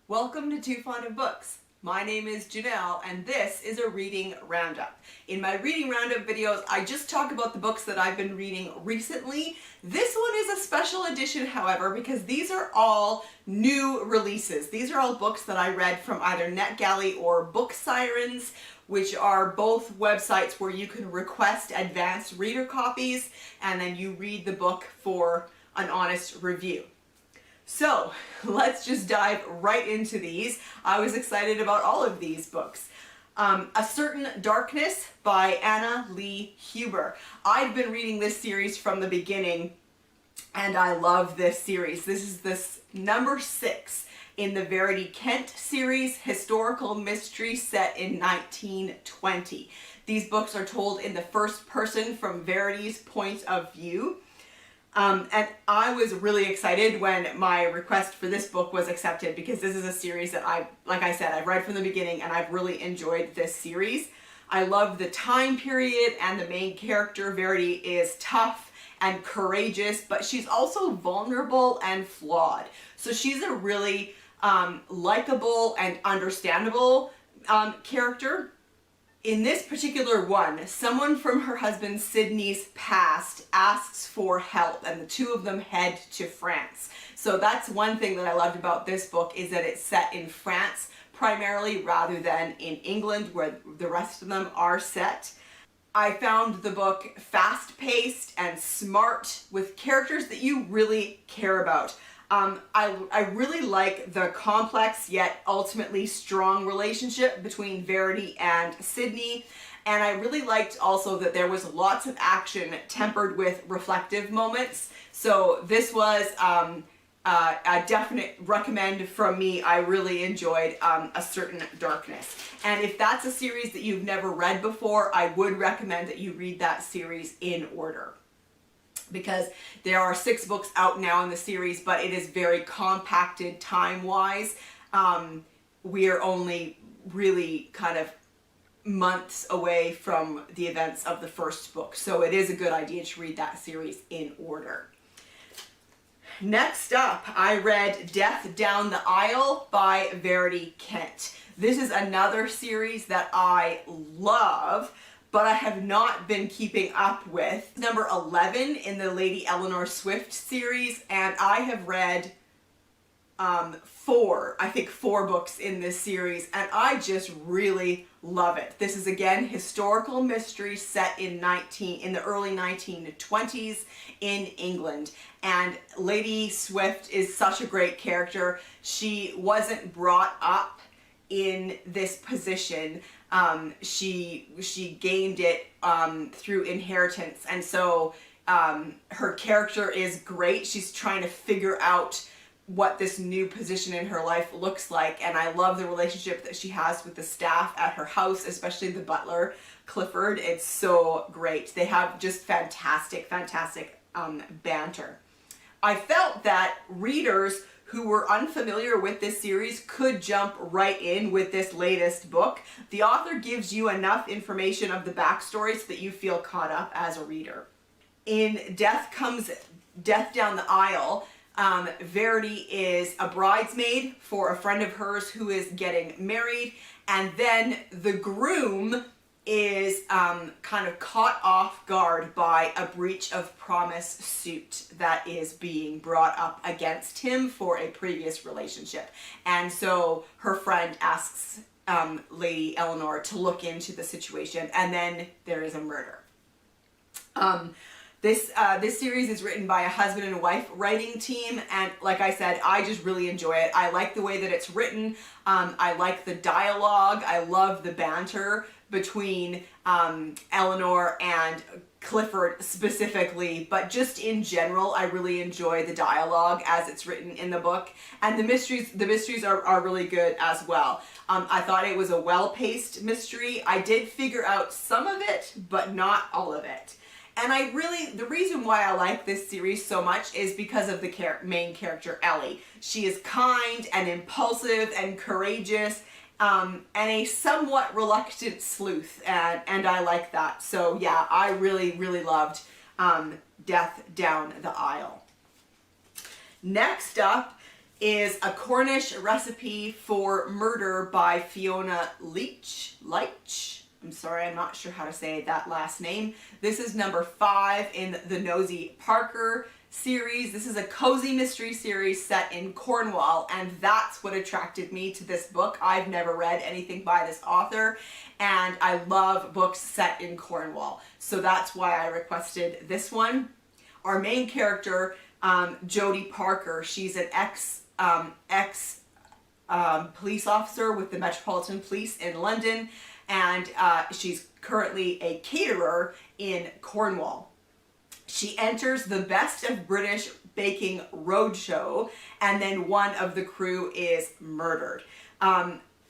Welcome to Too Fond of Books. My name is Janelle and this is a reading roundup. In my reading roundup videos, I just talk about the books that I've been reading recently. This one is a special edition, however, because these are all new releases. These are all books that I read from either NetGalley or Book Sirens, which are both websites where you can request advanced reader copies and then you read the book for an honest review. So let's just dive right into these. I was excited about all of these books. A Certain Darkness by Anna Lee Huber. I've been reading this series from the beginning and I love this series. This is this number 6 in the Verity Kent series, historical mystery set in 1920. These books are told in the first person from Verity's point of view. And I was really excited when my request for this book was accepted because this is a series that like I said, I've read from the beginning and I've really enjoyed this series. I love the time period and the main character, Verity, is tough and courageous, but she's also vulnerable and flawed. So she's a really likable and understandable character. In this particular one, someone from her husband Sydney's past asks for help and the two of them head to France. So that's one thing that I loved about this book, is that it's set in France primarily rather than in England where the rest of them are set. I found the book fast-paced and smart with characters that you really care about. I really like the complex yet ultimately strong relationship between Verity and Sydney, and I really liked also that there was lots of action tempered with reflective moments. So this was a definite recommend from me. I really enjoyed A Certain Darkness. And if that's a series that you've never read before, I would recommend that you read that series in order, because there are 6 books out now in the series, but it is very compacted time-wise. We are only really kind of months away from the events of the first book, so it is a good idea to read that series in order. Next up, I read Death Down the Aisle by Verity Kent. This is another series that I love, but I have not been keeping up with. Number 11 in the Lady Eleanor Swift series, and I have read 4 books in this series, and I just really love it. This is again historical mystery set in the early 1920s in England, and Lady Swift is such a great character. She wasn't brought up in this position. She gained it through inheritance, and so her character is great. She's trying to figure out what this new position in her life looks like, and I love the relationship that she has with the staff at her house, especially the butler, Clifford. It's so great. They have just fantastic banter. I felt that readers who were unfamiliar with this series could jump right in with this latest book. The author gives you enough information of the backstory so that you feel caught up as a reader. In Death Down the Aisle, Verity is a bridesmaid for a friend of hers who is getting married, and then the groom is kind of caught off guard by a breach of promise suit that is being brought up against him for a previous relationship. And so her friend asks Lady Eleanor to look into the situation, and then there is a murder. This series is written by a husband and wife writing team, and like I said, I just really enjoy it. I like the way that it's written. I like the dialogue. I love the banter between Eleanor and Clifford specifically, but just in general, I really enjoy the dialogue as it's written in the book, and the mysteries are really good as well. I thought it was a well-paced mystery. I did figure out some of it, but not all of it. And the reason why I like this series so much is because of the main character, Ellie. She is kind and impulsive and courageous, and a somewhat reluctant sleuth, and I like that. So yeah, I really loved Death Down the Aisle. Next up is A Cornish Recipe for Murder by Fiona Leitch. I'm sorry, I'm not sure how to say that last name. This is number 5 in the Nosy Parker series. This is a cozy mystery series set in Cornwall, and that's what attracted me to this book. I've never read anything by this author, and I love books set in Cornwall. So that's why I requested this one. Our main character, Jodie Parker, she's an ex police officer with the Metropolitan Police in London, and she's currently a caterer in Cornwall. She enters the Best of British Baking Roadshow, and then one of the crew is murdered.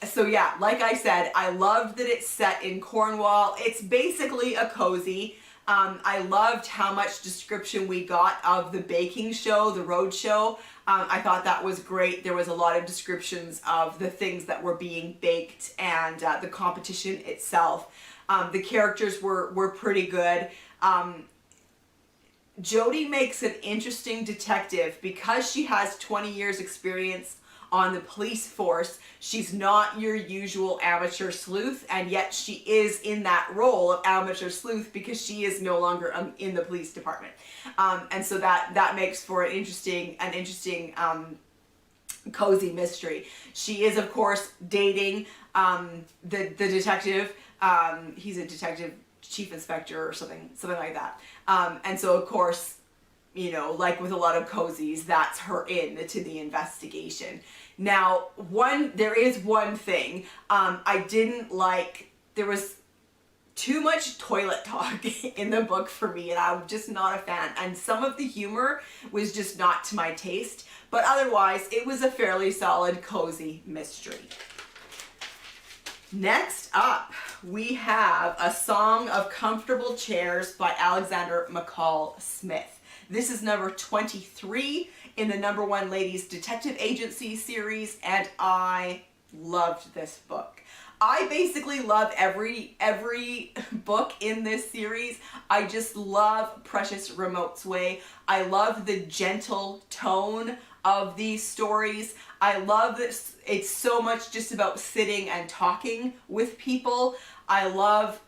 So yeah, like I said, I love that it's set in Cornwall. It's basically a cozy. I loved how much description we got of the baking show, the road show. I thought that was great. There was a lot of descriptions of the things that were being baked and the competition itself. The characters were pretty good. Jodie makes an interesting detective because she has 20 years experience on the police force. She's not your usual amateur sleuth, and yet she is in that role of amateur sleuth because she is no longer in the police department. And so that makes for an interesting cozy mystery. She is, of course, dating the detective. He's a detective chief inspector or something like that. And so, of course, you know, like with a lot of cozies, that's her in to the investigation. Now, there is one thing I didn't like. There was too much toilet talk in the book for me, and I'm just not a fan. And some of the humor was just not to my taste, but otherwise, it was a fairly solid, cozy mystery. Next up, we have A Song of Comfortable Chairs by Alexander McCall Smith. This is number 23 in the number 1 Ladies Detective Agency series, and I loved this book. I basically love every book in this series. I just love Precious Remote's way. I love the gentle tone of these stories. I love this. It's so much just about sitting and talking with people. I love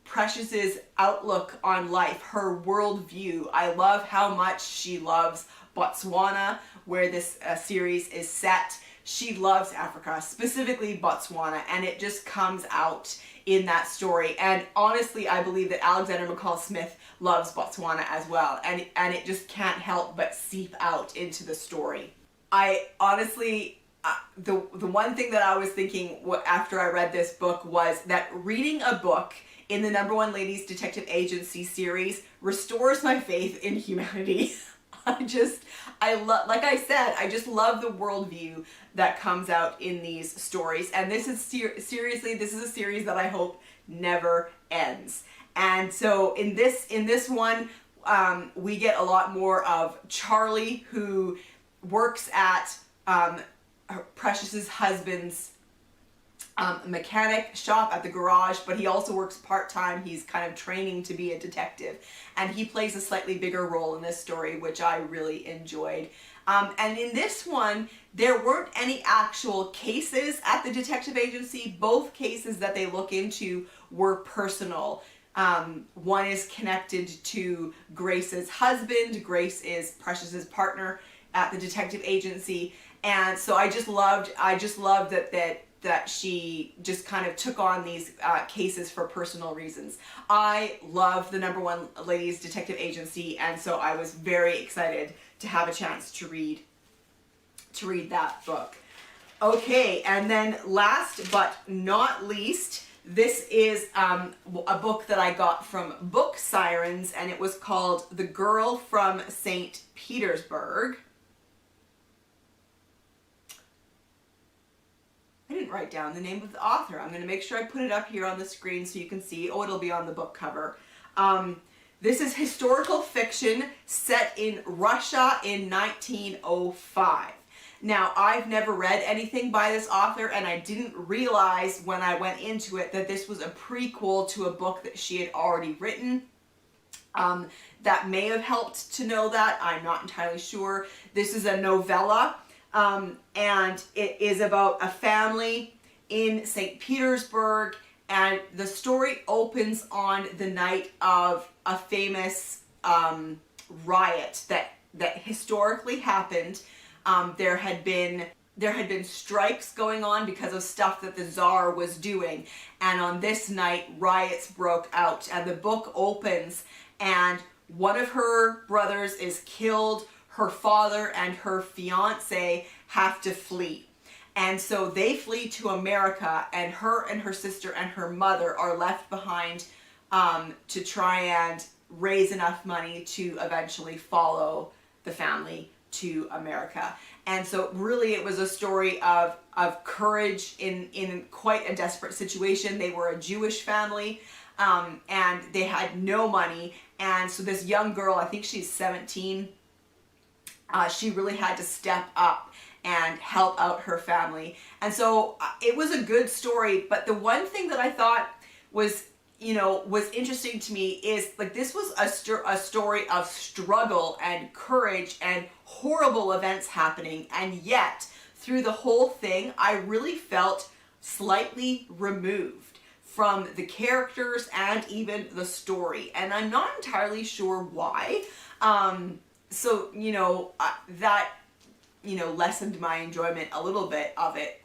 Precious's outlook on life, her worldview. I love how much she loves Botswana, where this series is set. She loves Africa, specifically Botswana, and it just comes out in that story. And honestly, I believe that Alexander McCall Smith loves Botswana as well, and it just can't help but seep out into the story. I honestly, the one thing that I was thinking after I read this book was that reading a book in the number 1 Ladies Detective Agency series restores my faith in humanity. Like I said, I just love the worldview that comes out in these stories. And this is seriously, this is a series that I hope never ends. And so in this one, we get a lot more of Charlie, who works at Precious's husband's mechanic shop at the garage, but he also works part-time. He's kind of training to be a detective, and he plays a slightly bigger role in this story, which I really enjoyed. And in this one, there weren't any actual cases at the detective agency. Both cases that they look into were personal. One is connected to Grace's husband. Grace is Precious's partner at the detective agency, and so I just loved that she just kind of took on these cases for personal reasons. I love the number 1 Ladies Detective Agency, and so I was very excited to have a chance to read that book. Okay, and then last but not least, this is a book that I got from Book Sirens, and it was called The Girl from St. Petersburg. I didn't write down the name of the author. I'm going to make sure I put it up here on the screen so you can see. Oh, it'll be on the book cover. This is historical fiction set in Russia in 1905. Now, I've never read anything by this author, and I didn't realize when I went into it that this was a prequel to a book that she had already written. that may have helped to know that. I'm not entirely sure. This is a novella, and it is about a family in St. Petersburg, and the story opens on the night of a famous riot that historically happened. There had been strikes going on because of stuff that the Tsar was doing, and on this night riots broke out, and the book opens and one of her brothers is killed. Her father and her fiance have to flee, and so they flee to America, and her sister and her mother are left behind to try and raise enough money to eventually follow the family to America. And so really it was a story of courage in quite a desperate situation. They were a Jewish family, and they had no money. And so this young girl, I think she's 17, she really had to step up and help out her family. And so it was a good story, but the one thing that I thought was interesting to me is, like, this was a story of struggle and courage and horrible events happening, and yet through the whole thing I really felt slightly removed from the characters and even the story, and I'm not entirely sure why. So that lessened my enjoyment a little bit of it.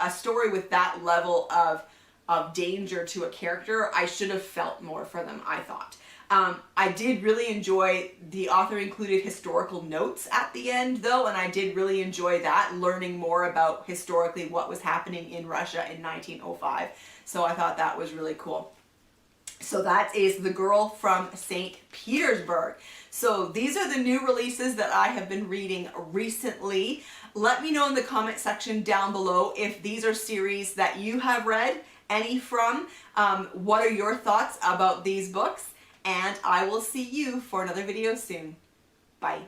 A story with that level of danger to a character, I should have felt more for them, I thought. I did really enjoy the author included historical notes at the end though, and I did really enjoy that, learning more about historically what was happening in Russia in 1905. So I thought that was really cool. So that is The Girl from St. Petersburg. So these are the new releases that I have been reading recently. Let me know in the comment section down below if these are series that you have read any from. What are your thoughts about these books? And I will see you for another video soon. Bye.